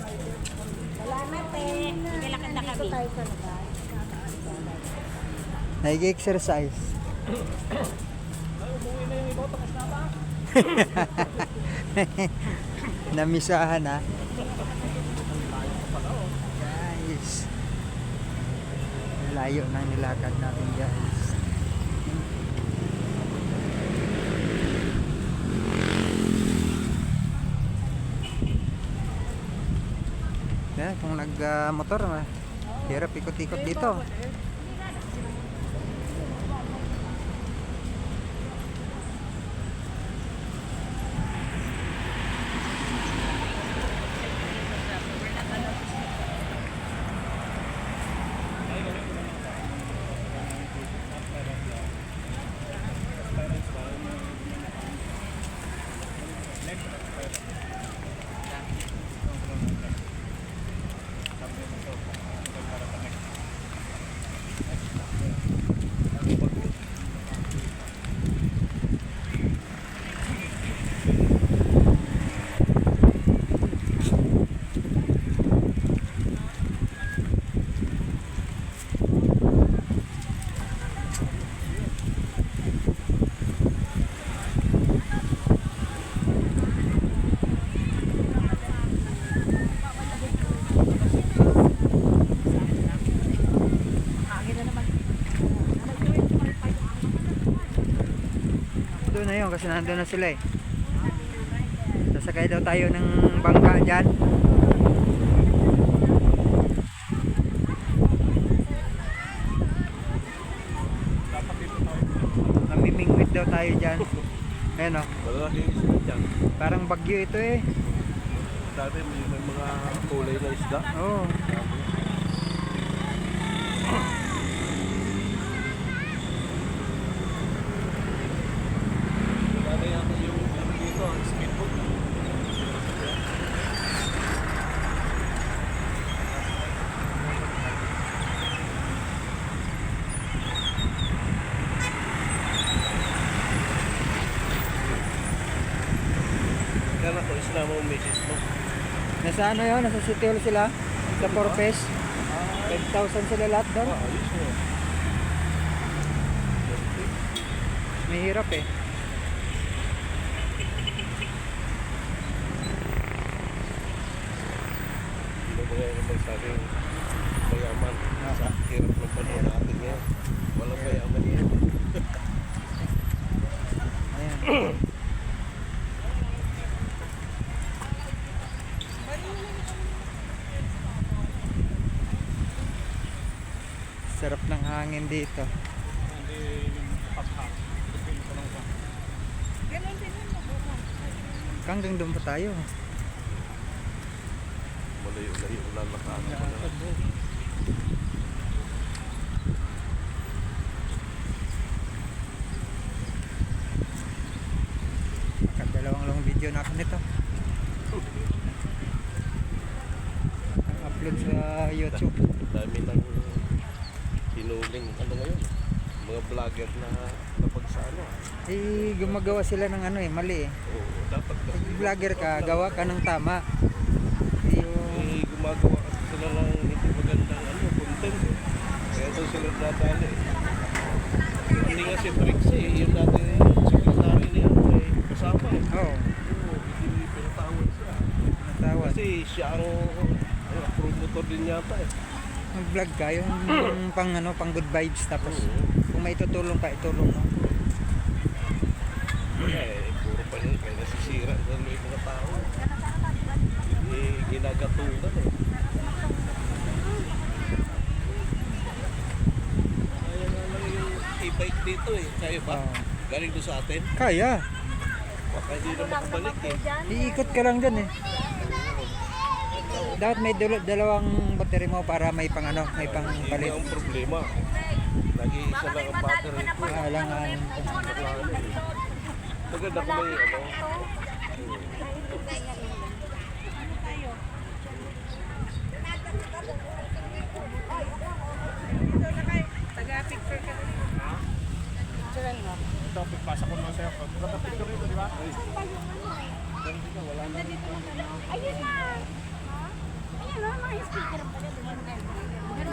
Salamat eh. Nilakad na kami. Tayo sa labas. Nag-exercise. Umuwi na yung iba, tapos na ba? Namisahan ha. Guys. Layo na nilakad natin guys. Yan, kung nag-motor, hirap ikot-ikot dito. Doon na yun kasi nandun na sila eh. Sasakay daw tayo ng bangka dyan. Namimingwit daw tayo dyan. Ayan o. Malalaking isda dyan. Parang bagyo ito eh. Dati may mga kulay na isda. Oo. Dati yata yung dito, speedboat. Kaya ko, isla mo ang message mo. Nasa ano yun? Nasa City Hall sila. Sa Porpes. 5,000 sila lahat doon. Ayos mo. Mahirap eh. Hindi mo kaya naman sabing mayaman. Sa hirap ng panahon natin ngayon. Walang mayaman yan. Ayan. Sarap ng hangin dito. Hanggang doon pa tayo. Malayo-layo lalakaran ko na. Nakadalawang long video na ako nito. Upload sa YouTube. Dami ng sinuling ano ngayon. Mga vlogger na kapag sa ano. Eh, gumagawa sila ng ano eh, mali eh. Oo, dapat Pag kasi. vlogger ka, gawa ka ng tama. Yung Gumagawa kasi sila ng hindi magandang ano, content. Kaya doon sila dadali. Hindi nga si Briggs eh. Yung dating secretary niya ay kasama eh. Oo, Oo, hindi pinatawad siya. natawad. Kasi siya ang promotor din yata eh. Mag-vlog ka, yung pang ano, pang good vibes. Tapos Oo. kung may tutulong ka, itulong mo. Puro pa niya, kaya nasisira sa may mga tao. Ginagatulan eh. Kaya nga lang yung e-bike dito eh. Kaya ba? Oo. Galing doon sa atin. Kaya, Baka hindi na makabalik eh. iikot ka lang dyan eh. Dapat may dalawang battery mo para may pang ano, may pang Hindi palit. ang problema. Nag-iisa lang ang battery ko. Kailangan. Maganda kung may ano. Taga-picture ka rin. Picturean mo. Ito, pagpasa ko naman sa'yo. Maganda picture rito, di ba? Ayun na. speaker pala.